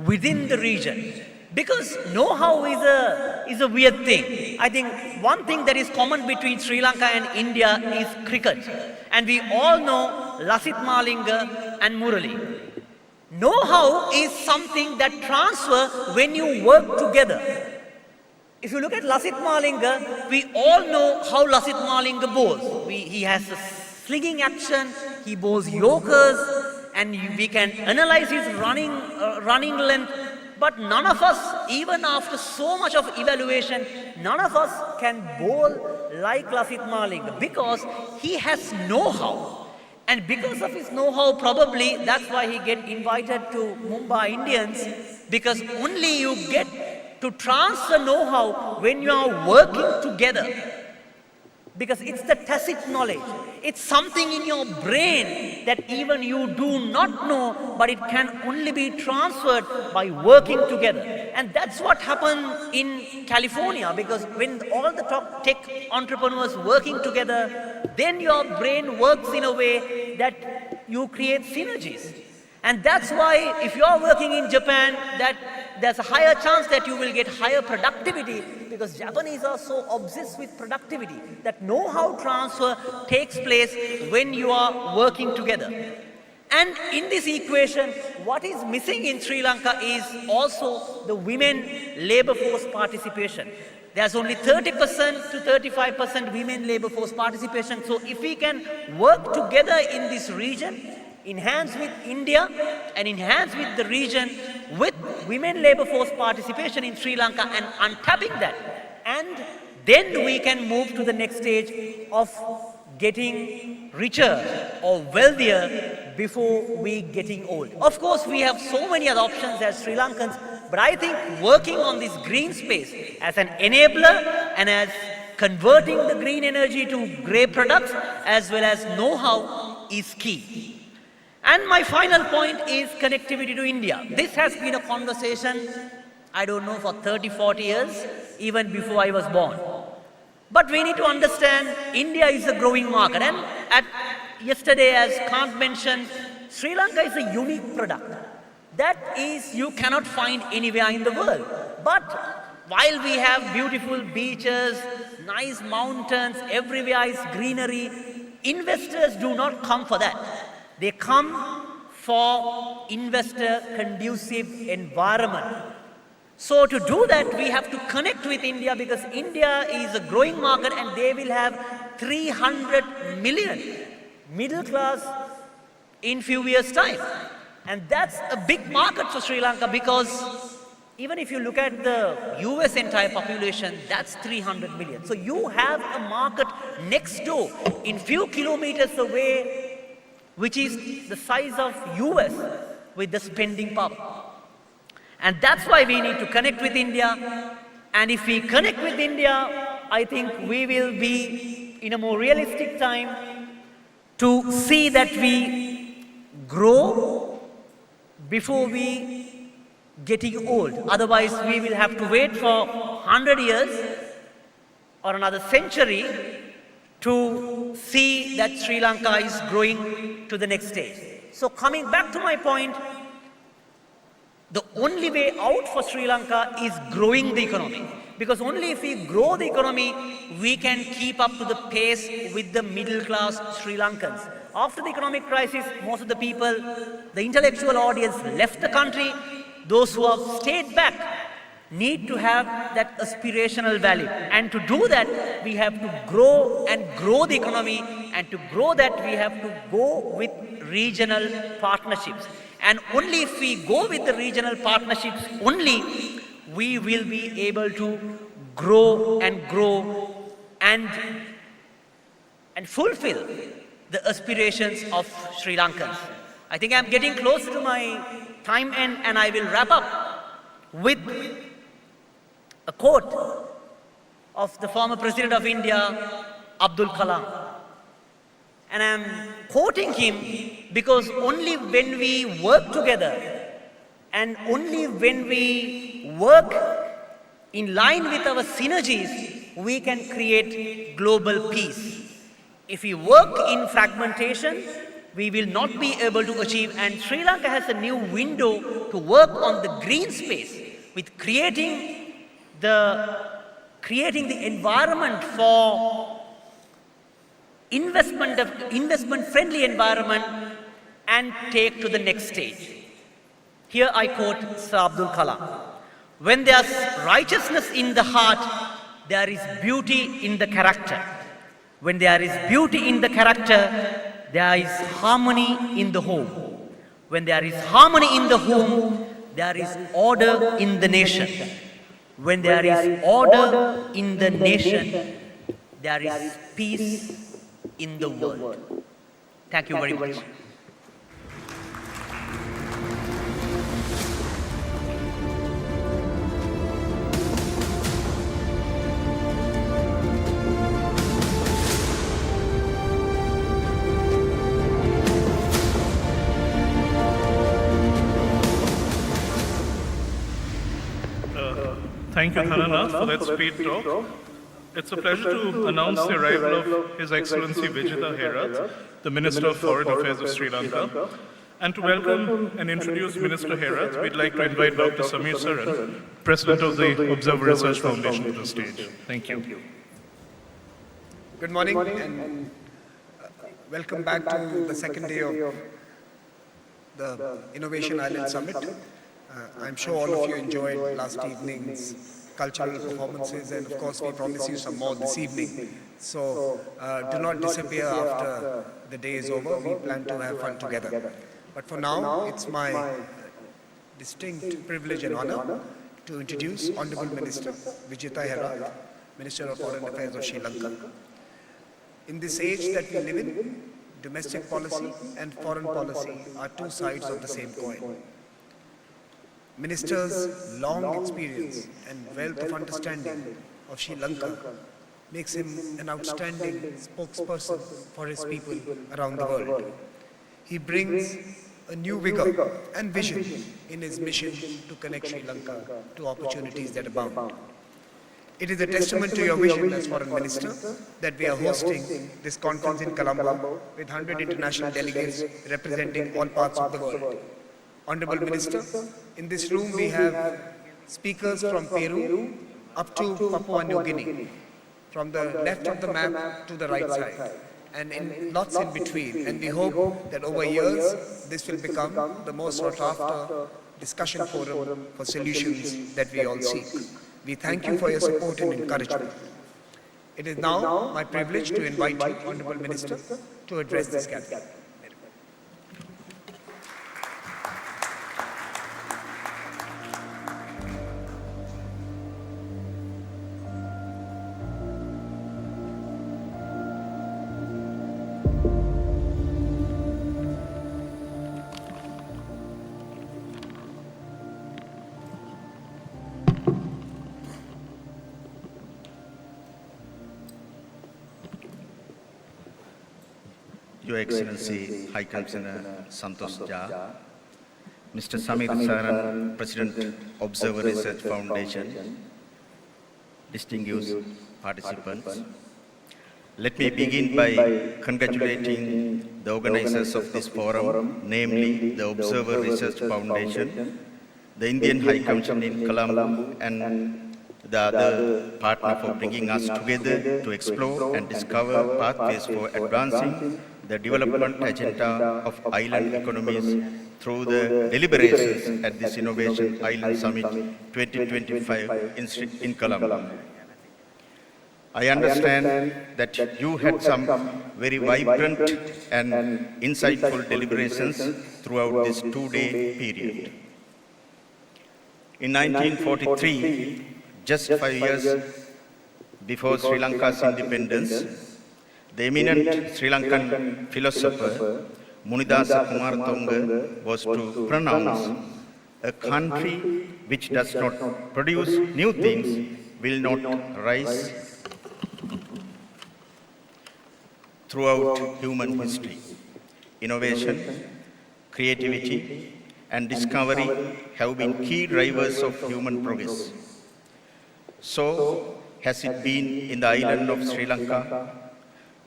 within the region. Because know-how is a weird thing. I think one thing that is common between Sri Lanka and India is cricket. And we all know Lasith Malinga and Murali. Know-how is something that transfers when you work together. If you look at Lasith Malinga, we all know how Lasith Malinga bowls. He has a slinging action, he bowls Yorkers, and we can analyze his running length. But none of us, even after so much of evaluation, none of us can bowl like Lasith Malinga because he has know-how. And because of his know-how, probably that's why he get invited to Mumbai Indians, because only you get to transfer know-how when you are working together. Because it's the tacit knowledge. It's something in your brain that even you do not know, but it can only be transferred by working together. And that's what happened in California, because when all the top tech entrepreneurs working together, then your brain works in a way that you create synergies. And that's why if you are working in Japan, that there's a higher chance that you will get higher productivity, because Japanese are so obsessed with productivity that know-how transfer takes place when you are working together. And in this equation, what is missing in Sri Lanka is also the women labor force participation. There's only 30% to 35% women labor force participation. So if we can work together in this region, enhance with India and enhance with the region with women labor force participation in Sri Lanka and untapping that, and then we can move to the next stage of getting richer or wealthier before we getting old. Of course, we have so many other options as Sri Lankans, but I think working on this green space as an enabler and as converting the green energy to grey products as well as know-how is key. And my final point is connectivity to India. This has been a conversation, I don't know, for 30, 40 years, even before I was born. But we need to understand India is a growing market. And yesterday, as Kant mentioned, Sri Lanka is a unique product. That is, you cannot find anywhere in the world. But while we have beautiful beaches, nice mountains, everywhere is greenery, investors do not come for that. They come for investor-conducive environment. So to do that, we have to connect with India, because India is a growing market and they will have 300 million middle class in few years' time. And that's a big market for Sri Lanka, because even if you look at the US entire population, that's 300 million. So you have a market next door, in few kilometers away, which is the size of US with the spending power. And that's why we need to connect with India. And if we connect with India, I think we will be in a more realistic time to see that we grow before we getting old. Otherwise, we will have to wait for 100 years or another century to see that Sri Lanka is growing to the next stage. So coming back to my point, the only way out for Sri Lanka is growing the economy. Because only if we grow the economy, we can keep up to the pace with the middle class Sri Lankans. After the economic crisis, most of the people, the intellectual audience left the country. Those who have stayed back need to have that aspirational value. And to do that, we have to grow and grow the economy. And to grow that, we have to go with regional partnerships. And only if we go with the regional partnerships only, we will be able to grow and fulfill the aspirations of Sri Lankans. I think I'm getting close to my time end, and I will wrap up with a quote of the former President of India, Abdul Kalam. And I'm quoting him because only when we work together and only when we work in line with our synergies, we can create global peace. If we work in fragmentation, we will not be able to achieve. And Sri Lanka has a new window to work on the green space with creating the environment for investment friendly environment and take to the next stage. Here I quote Sir Abdul Kalam. When there's righteousness in the heart, there is beauty in the character. When there is beauty in the character, there is harmony in the home. When there is harmony in the home, there is order in the nation. When there is order in the nation, there is peace in the world. Thank you very much. Thank you, Herath, for that speed talk. It's a pleasure to announce the arrival of His Excellency Vijitha Herath, the Minister of Foreign Affairs of Sri Lanka. And to welcome and introduce Minister Herath, we'd like to invite Dr. Samir Saran, President of the Observer Research Foundation, to the stage. Thank you. Good morning and welcome back to the second day of the Innovation Island Summit. I'm sure all of you enjoyed last evening's cultural performances, and of course we promise you some more this evening. So do not disappear after the day is over. We plan to have fun together. But for now, it's my distinct privilege and honor to introduce Honorable Minister Vijitha Herath, Minister of Foreign Affairs of Sri Lanka. In this age that we live in, domestic policy and foreign policy are two sides of the same coin. Minister's long experience and wealth of understanding of Sri Lanka makes him an outstanding spokesperson for his people around the world. He brings a new vigor and vision in his mission to connect Sri Lanka to opportunities that abound. It is a testament to your vision as Foreign Minister that we are hosting this conference in Colombo with 100 international delegates representing all parts of the world. Honorable Minister, in this room we have speakers from Peru up to Papua New Guinea, from the left of the map to the right side, and lots in between. And we hope that over years this will become the most sought after discussion forum for solutions that we all seek. We thank you for your support and encouragement. It is now my privilege to invite you, Honorable Minister, to address this gathering. Your Excellency High Commissioner Santosh Jha, Mr. Samir Saran, President Observer Research Foundation, distinguished participants. Let me begin by congratulating the organizers of this forum, namely the Observer Research Foundation, the Indian High Commission in Colombo, and the other partner for bringing us together to explore and discover pathways for advancing the development agenda of island economies through the deliberations at this Innovation Island Summit 2025 in Colombo. I understand that you had some very vibrant and insightful deliberations throughout this two-day period. In 1943, just 5 years before Sri Lanka's independence, the eminent Sri Lankan philosopher Munidasa Kumaratunga was to pronounce, "A country which does not produce new things will not rise." Throughout human history, innovation, creativity, and discovery have been key drivers of human progress. So has it been in the island of Sri Lanka.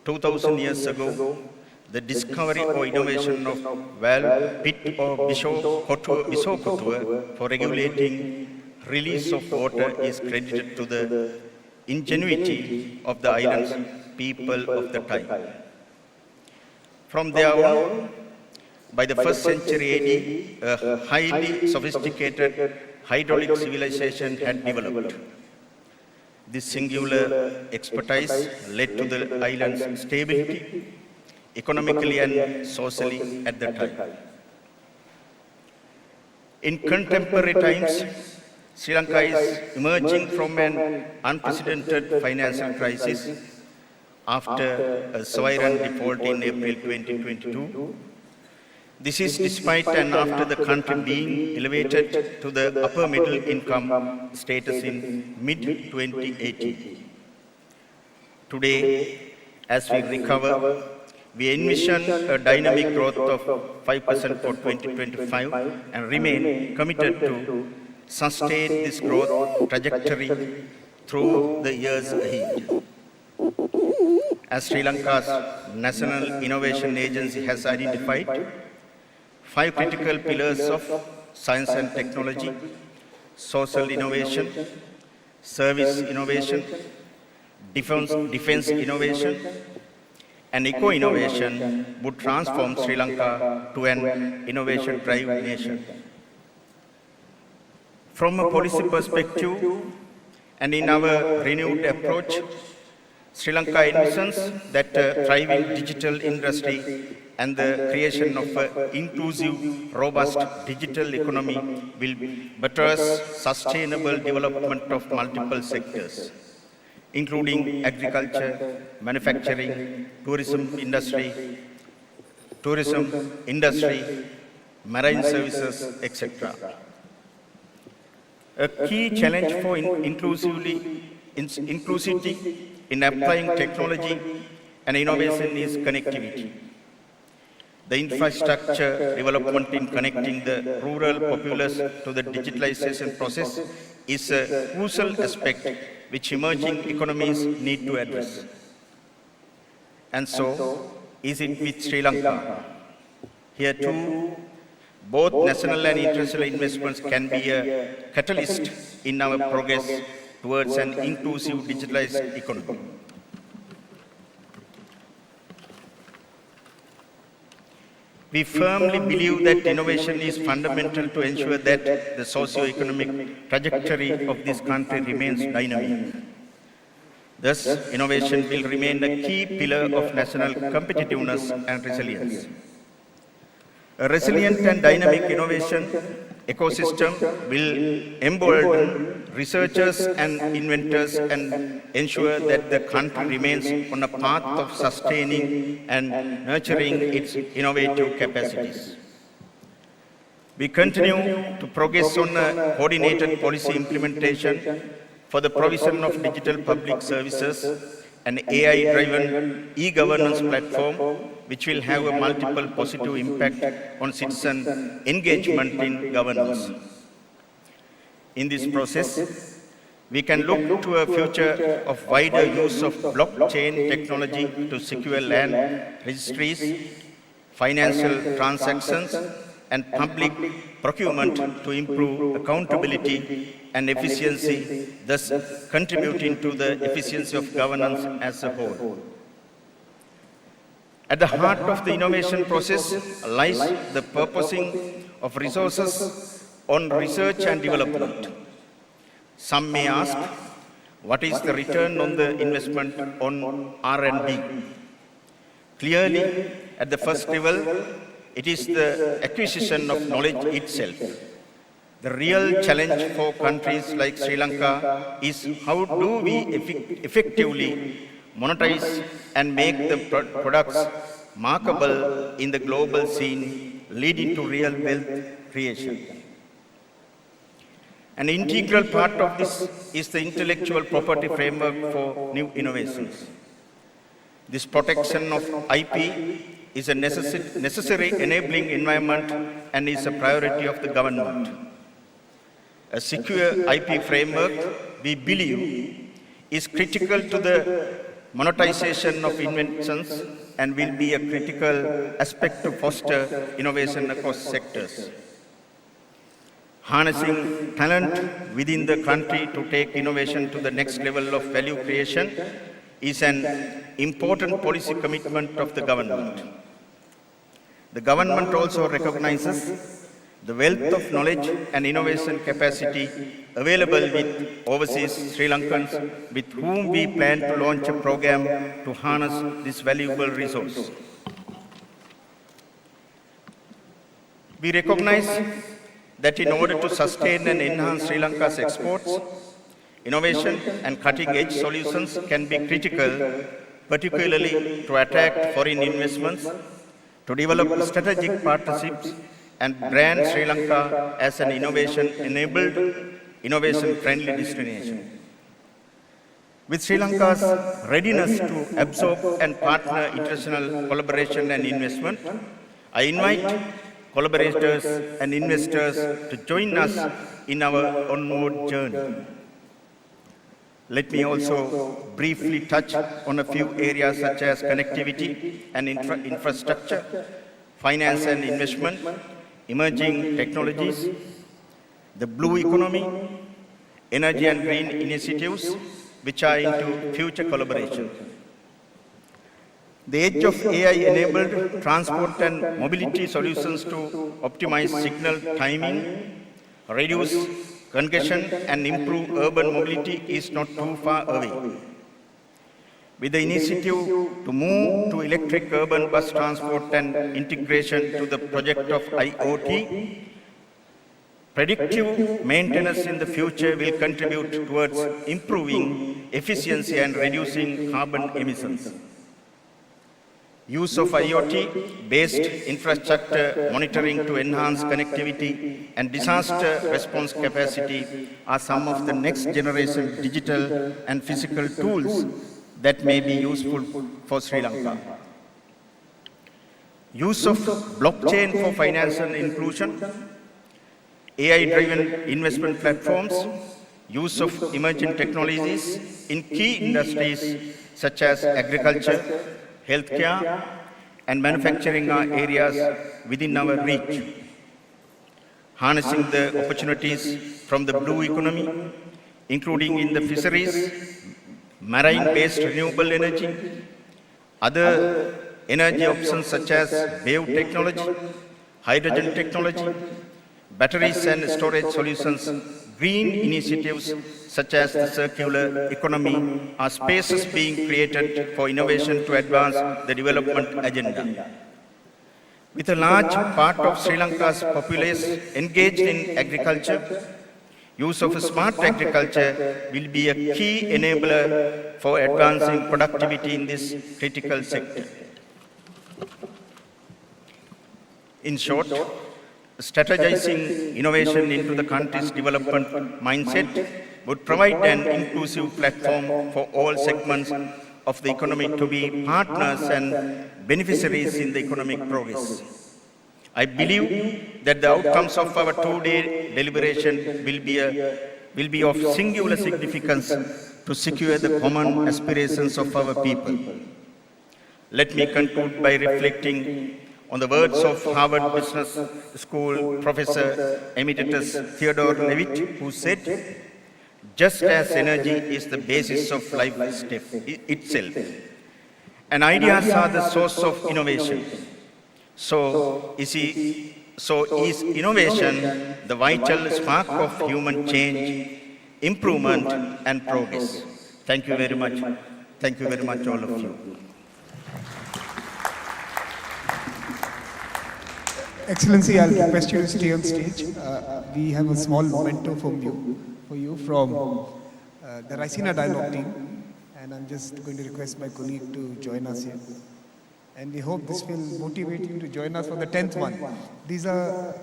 2000 years ago, the discovery or innovation of valve, pit or bisocotour for regulating release of water is credited to the ingenuity of the island's people of the time. From there on, by the 1st century AD, a highly sophisticated hydraulic civilization had developed. This singular expertise led to the island's stability, economically and socially at the time. In contemporary times, Sri Lanka is emerging from an unprecedented financial crisis after a sovereign default in April 2022. This is despite and after the country being elevated to the upper middle income status in mid-2018. Today, as we recover, we envision a dynamic growth of 5% for 2025 and remain committed to sustain this growth trajectory through the years ahead. As Sri Lanka's National Innovation Agency has identified, 5 critical pillars of science and technology, social innovation, service innovation, defense innovation, and eco-innovation would transform Sri Lanka to an innovation-driven nation. From a policy perspective, and in our renewed approach, Sri Lanka envisions that a thriving digital industry and the creation of an inclusive, robust digital economy will buttress sustainable development of multiple sectors, including agriculture, manufacturing, tourism industry, marine services, etc. A key challenge for inclusivity in applying technology and innovation is connectivity. The infrastructure development in connecting the rural populace to the digitalization process is a crucial aspect which emerging economies need to address. And so is it with Sri Lanka. Here too, both national and international investments can be a catalyst in our progress towards an inclusive digitalized economy. We firmly believe that innovation is fundamental to ensure that the socio-economic trajectory of this country remains dynamic. Thus, innovation will remain a key pillar of national competitiveness and resilience. A resilient and dynamic innovation ecosystem will embolden researchers and inventors and ensure that the country remains on a path of sustaining and nurturing its innovative capacities. We continue to progress on a coordinated policy implementation for the provision of digital public services, an AI-driven e-governance platform which will have a multiple positive impact on citizen engagement in governance. In this process, we can look to a future of wider use of blockchain technology to secure land registries, financial transactions, and public procurement to improve accountability and efficiency, thus contributing to the efficiency of governance as a whole. At the heart of the innovation process lies the purposing of resources on research and development. Some may ask, what is the return on the investment on R&D? Clearly, at the first level, it is the acquisition of knowledge itself. The real challenge for countries like Sri Lanka is how do we effectively monetize and make the products marketable in the global scene, leading to real wealth creation. An integral part of this is the intellectual property framework for new innovations. This protection of IP is a necessary enabling environment and is a priority of the government. A secure IP framework, we believe, is critical to the monetization of inventions, and will be a critical aspect to foster innovation across sectors. Harnessing talent within the country to take innovation to the next level of value creation is an important policy commitment of the government. The government also recognizes the wealth of knowledge and innovation capacity available with overseas Sri Lankans with whom we plan to launch a program to harness this valuable resource. We recognize that in order to sustain and enhance Sri Lanka's exports, innovation and cutting-edge solutions can be critical, particularly to attract foreign investments, to develop strategic partnerships, and brand Sri Lanka as an innovation-enabled, innovation-friendly destination. With Sri Lanka's readiness to absorb and partner international collaboration and investment, I invite collaborators and investors to join us in our onward journey. Let me also briefly touch on a few areas such as connectivity and infrastructure, finance and investment, emerging technologies, the blue economy, energy and green initiatives, which are into future collaboration. The age of AI-enabled transport and mobility solutions to optimize signal timing, reduce congestion and improve urban mobility is not too far away. With the initiative to move to electric urban bus transport and integration to the project of IoT, predictive maintenance in the future will contribute towards improving efficiency and reducing carbon emissions. Use of IoT-based infrastructure monitoring to enhance connectivity and disaster response capacity are some of the next generation digital and physical tools that may be useful for Sri Lanka. Use of blockchain for financial inclusion, AI-driven investment platforms, use of emerging technologies in key industries such as agriculture, healthcare, and manufacturing are areas within our reach. Harnessing the opportunities from the blue economy, including in the fisheries, marine-based renewable energy, other energy options such as wave technology, hydrogen technology, batteries and storage solutions, green initiatives such as the circular economy are spaces being created for innovation to advance the development agenda. With a large part of Sri Lanka's population engaged in agriculture, use of smart agriculture will be a key enabler for advancing productivity in this critical sector. In short, strategizing innovation into the country's development mindset would provide an inclusive platform for all segments of the economy to be partners and beneficiaries in the economic progress. I believe that the outcomes of our two-day deliberation will be of singular significance to secure the common aspirations of our people. Let me conclude by reflecting on the words of Harvard Business School Professor Emeritus Theodore Levitt, who said, "Just as energy is the basis of life itself, and ideas are the source of innovation, so is innovation the vital spark of human change, improvement, and progress." Thank you very much. Thank you very much, all of you. Excellency, I'll request you to stay on stage. We have a small memento for you from the Raisina Dialogue team, and I'm just going to request my colleague to join us here. And we hope this will motivate you to join us for the 10th one. These are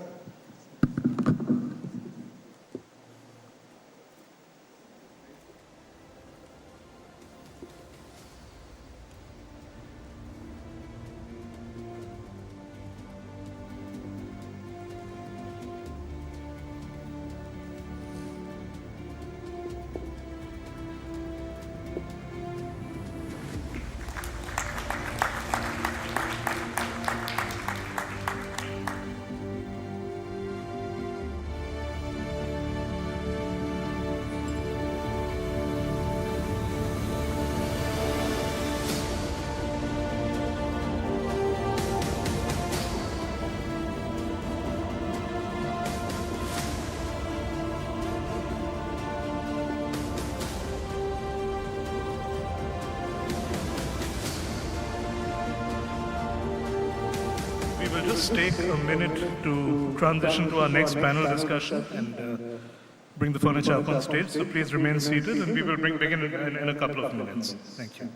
just take a minute to transition to our next panel discussion and bring the furniture up on stage. So please remain seated and we will begin in a couple of minutes. Thank you.